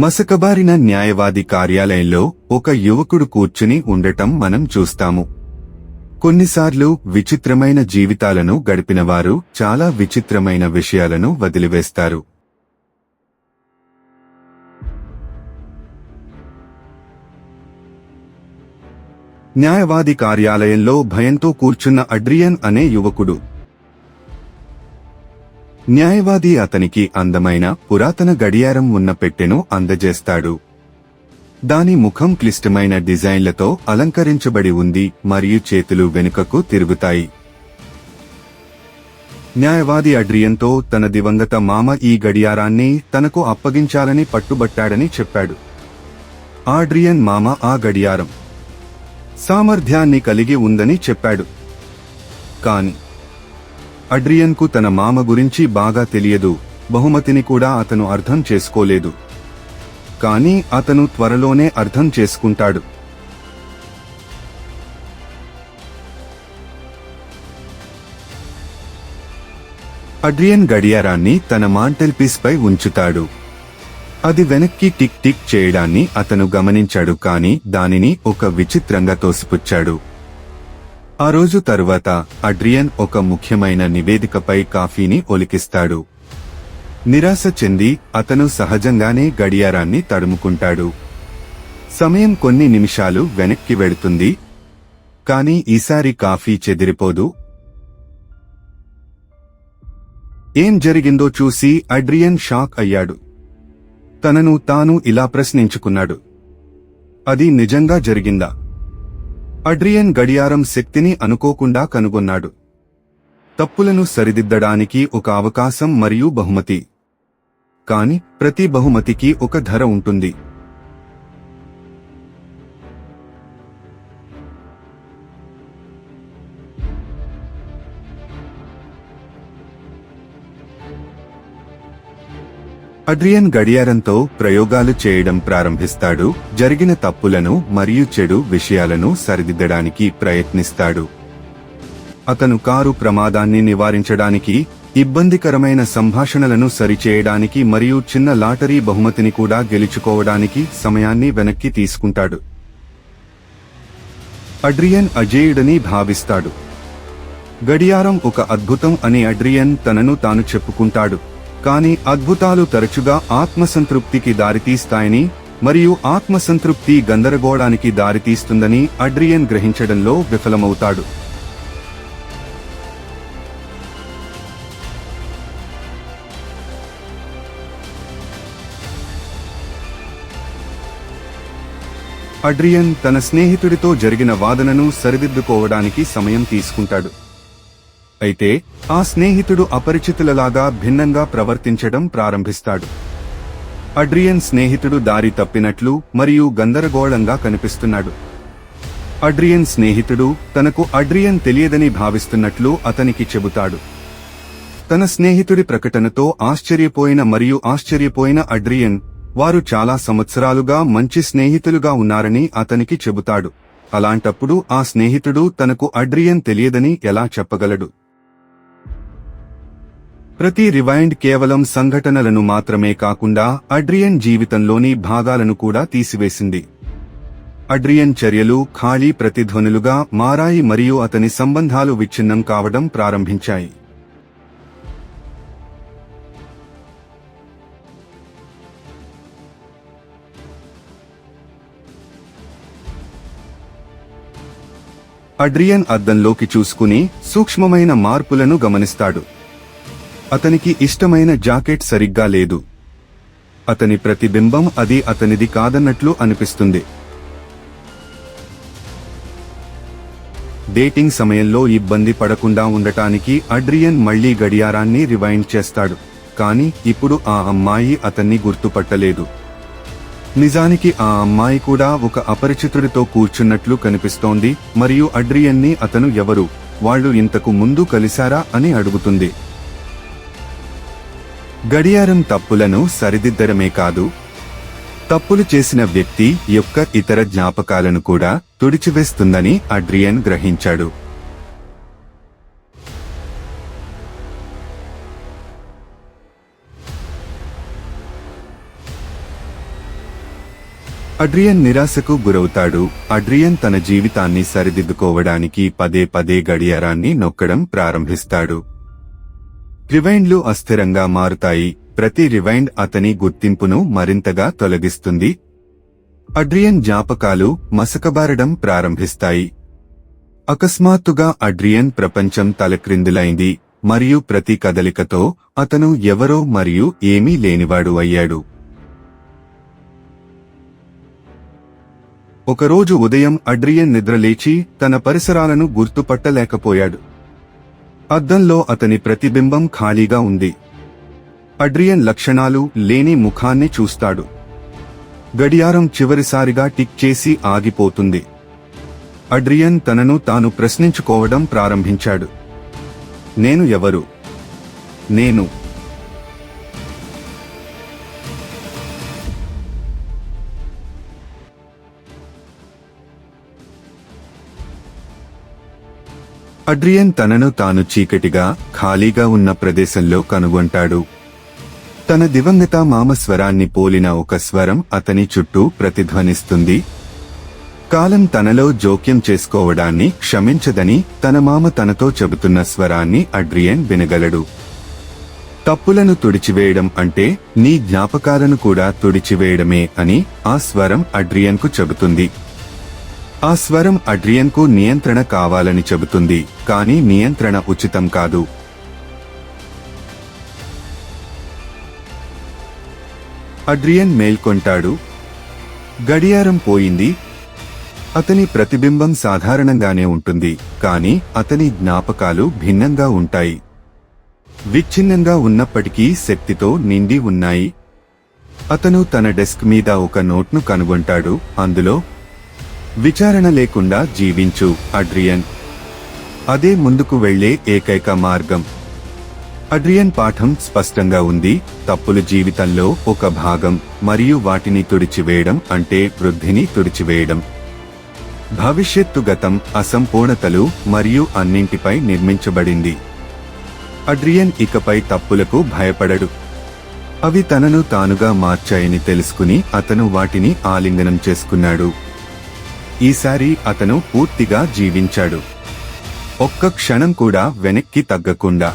మసకబారిన న్యాయవాది కార్యాలయంలో ఒక యువకుడు కూర్చుని ఉండటం మనం చూస్తాము. కొన్నిసార్లు విచిత్రమైన జీవితాలను గడిపినవారు చాలా విచిత్రమైన విషయాలను వదిలివేస్తారు. న్యాయవాది కార్యాలయంలో భయంతో కూర్చున్న అడ్రియన్ అనే యువకుడు. న్యాయవాది అతనికి అందమైన పురాతన గడియారం ఉన్న పెట్టెను అందజేస్తాడు. దాని ముఖం క్లిష్టమైన డిజైన్లతో అలంకరించబడి ఉంది మరియు చేతులు వెనుకకు తిరుగుతాయి. న్యాయవాది అడ్రియన్తో తన దివంగత మామ ఈ గడియారాన్ని తనకు అప్పగించాలని పట్టుబట్టాడని చెప్పాడు. అడ్రియన్ మామ ఆ గడియారం సామర్థ్యాన్ని కలిగి ఉందని చెప్పాడు. కాని అడ్రియన్ కు తన మామ గురించి బాగా తెలియదు, బహుమతిని కూడా అతను అర్థం చేసుకోలేదు. కానీ అతను త్వరలోనే అర్థం చేసుకుంటాడు. అడ్రియన్ గడియారాన్ని తన మాంటెల్పీస్ పై ఉంచుతాడు. అది వెనక్కి టిక్ టిక్ చేయడాన్ని అతను గమనించాడు, కానీ దానిని ఒక విచిత్రంగా తోసిపుచ్చాడు. ఆ రోజు తరువాత అడ్రియన్ ఒక ముఖ్యమైన నివేదికపై కాఫీని ఒలికిస్తాడు. నిరాశ చెంది అతను సహజంగానే గడియారాన్ని తడుముకుంటాడు. సమయం కొన్ని నిమిషాలు వెనక్కి వెడుతుంది, కానీ ఈసారి కాఫీ చెదిరిపోదు. ఏం జరిగిందో చూసి అడ్రియన్ షాక్ అయ్యాడు. తనను తాను ఇలా ప్రశ్నించుకున్నాడు, అది నిజంగా జరిగిందా? అడ్రియన్ గడియారం శక్తిని అనుకోకుండా కనుగొన్నాడు. తప్పులను సరిదిద్దడానికి ఒక అవకాశం మరియు బహుమతి. కాని ప్రతి బహుమతికి ఒక ధర ఉంటుంది. అడ్రియన్ గడియారంతో ప్రయోగాలు చేయడం ప్రారంభిస్తాడు. జరిగిన తప్పులను మరియు చెడు విషయాలను సరిదిద్దడానికి ప్రయత్నిస్తాడు. అతను కారు ప్రమాదాన్ని నివారించడానికి, ఇబ్బందికరమైన సంభాషణలను సరిచేయడానికి మరియు చిన్న లాటరీ బహుమతిని కూడా గెలుచుకోవడానికి సమయాన్ని వెనక్కి తీసుకుంటాడు. అడ్రియన్ అజేయుడని భావిస్తాడు. గడియారం ఒక అద్భుతం అని అడ్రియన్ తనను తాను చెప్పుకుంటాడు. కానీ అద్భుతాలు తరచుగా ఆత్మసంతృప్తికి దారితీస్తాయని మరియు ఆత్మసంతృప్తి గందరగోళానికి దారితీస్తుందని అడ్రియన్ గ్రహించడంలో విఫలమవుతాడు. అడ్రియన్ తన స్నేహితుడితో జరిగిన వాదనను సరిదిద్దుకోవడానికి సమయం తీసుకుంటాడు. అయితే ఆ స్నేహితుడు అపరిచితులలాగా భిన్నంగా ప్రవర్తించడం ప్రారంభిస్తాడు. అడ్రియన్ స్నేహితుడు దారి తప్పినట్లు మరియు గందరగోళంగా కనిపిస్తున్నాడు. అడ్రియన్ స్నేహితుడు తనకు అడ్రియన్ తెలియదని భావిస్తున్నట్లు అతనికి చెబుతాడు. తన స్నేహితుడి ప్రకటనతో ఆశ్చర్యపోయిన అడ్రియన్ వారు చాలా సంవత్సరాలుగా మంచి స్నేహితులుగా ఉన్నారని అతనికి చెబుతాడు. అలాంటప్పుడు ఆ స్నేహితుడు తనకు అడ్రియన్ తెలియదని ఎలా చెప్పగలడు? ప్రతి రివైండ్ కేవలం సంఘటనలను మాత్రమే కాకుండా అడ్రియన్ జీవితంలోని భాగాలను కూడా తీసివేసింది. అడ్రియన్ చర్యలు ఖాళీ ప్రతిధ్వనులుగా మారాయి మరియు అతని సంబంధాలు విచ్ఛిన్నం కావడం ప్రారంభించాయి. అడ్రియన్ అద్దంలోకి చూసుకుని సూక్ష్మమైన మార్పులను గమనిస్తాడు. అతనికి ఇష్టమైన జాకెట్ సరిగ్గా లేదు. అతని ప్రతిబింబం అది అతనిది కాదన్నట్లు అనిపిస్తుంది. డేటింగ్ సమయంలో ఇబ్బంది పడకుండా ఉండటానికి అడ్రియన్ మళ్లీ గడియారాన్ని రివైండ్ చేస్తాడు. కానీ ఇప్పుడు ఆ అమ్మాయి అతన్ని గుర్తుపట్టలేదు. నిజానికి ఆ అమ్మాయి కూడా ఒక అపరిచితుడితో కూర్చున్నట్లు కనిపిస్తోంది మరియు అడ్రియన్ని అతను ఎవరు, వాళ్ళు ఇంతకు ముందు కలిశారా అని అడుగుతుంది. గడియారం తప్పులను సరిదిద్దడమే కాదు, తప్పులు చేసిన వ్యక్తి యొక్క ఇతర జ్ఞాపకాలను కూడా తుడిచివేస్తుందని అడ్రియన్ గ్రహించాడు. అడ్రియన్ నిరాశకు గురవుతాడు. అడ్రియన్ తన జీవితాన్ని సరిదిద్దుకోవడానికి పదే పదే గడియారాన్ని నొక్కడం ప్రారంభిస్తాడు. రివైండ్లు అస్థిరంగా మారుతాయి. ప్రతి రివైండ్ అతని గుర్తింపును మరింతగా తొలగిస్తుంది. అడ్రియన్ జ్ఞాపకాలు మసకబారడం ప్రారంభిస్తాయి. అకస్మాత్తుగా అడ్రియన్ ప్రపంచం తలక్రిందులైంది మరియు ప్రతి కదలికతో అతను ఎవరో మరియు ఏమీ లేనివాడు అయ్యాడు. ఒకరోజు ఉదయం అడ్రియన్ నిద్రలేచి తన పరిసరాలను గుర్తుపట్టలేకపోయాడు. అద్దంలో అతని ప్రతిబింబం ఖాళీగా ఉంది. అడ్రియన్ లక్షణాలు లేని ముఖాన్ని చూస్తాడు. గడియారం చివరిసారిగా టిక్ చేసి ఆగిపోతుంది. అడ్రియన్ తనను తాను ప్రశ్నించుకోవడం ప్రారంభించాడు. నేను ఎవరు? నేను అడ్రియన్ తనను తాను చీకటిగా, ఖాళీగా ఉన్న ప్రదేశంలో కనుగొంటాడు. తన దివంగత మామ స్వరాన్ని పోలిన ఒక స్వరం అతని చుట్టూ ప్రతిధ్వనిస్తుంది. కాలం తనలో జోక్యం చేసుకోవడాన్ని క్షమించదని తన మామ తనతో చెబుతున్న స్వరాన్ని అడ్రియన్ వినగలడు. తప్పులను తుడిచివేయడం అంటే నీ జ్ఞాపకాలను కూడా తుడిచివేయడమే అని ఆ స్వరం అడ్రియన్కు చెబుతుంది. ఆ స్వరం అడ్రియన్కు నియంత్రణ కావాలని చెబుతుంది, కానీ నియంత్రణ ఉచితం కాదు. అడ్రియన్ మేల్కొంటాడు. గడియారం పోయింది. అతని ప్రతిబింబం సాధారణంగానే ఉంటుంది, కానీ అతని జ్ఞాపకాలు భిన్నంగా ఉంటాయి. విచ్ఛిన్నంగా ఉన్నప్పటికీ శక్తితో నిండి ఉన్నాయి. అతను తన డెస్క్ మీద ఒక నోట్ను కనుగొంటాడు. అందులో విచారణ లేకుండా జీవించు అడ్రియన్. అదే ముందుకు వెళ్లే ఏకైక మార్గం. అడ్రియన్ పాఠం స్పష్టంగా ఉంది. తప్పులు జీవితంలో ఒక భాగం మరియు వాటిని తుడిచివేయడం అంటే వృద్ధిని తుడిచివేయడం. భవిష్యత్తు గతం, అసంపూర్ణతలు మరియు అన్నింటిపై నిర్మించబడింది. అడ్రియన్ ఇకపై తప్పులకు భయపడడు. అవి తనను తానుగా మార్చాయని తెలుసుకుని అతను వాటిని ఆలింగనం చేసుకున్నాడు. ఈసారి అతను పూర్తిగా జీవించాడు, ఒక్క క్షణం కూడా వెనక్కి తగ్గకుండా.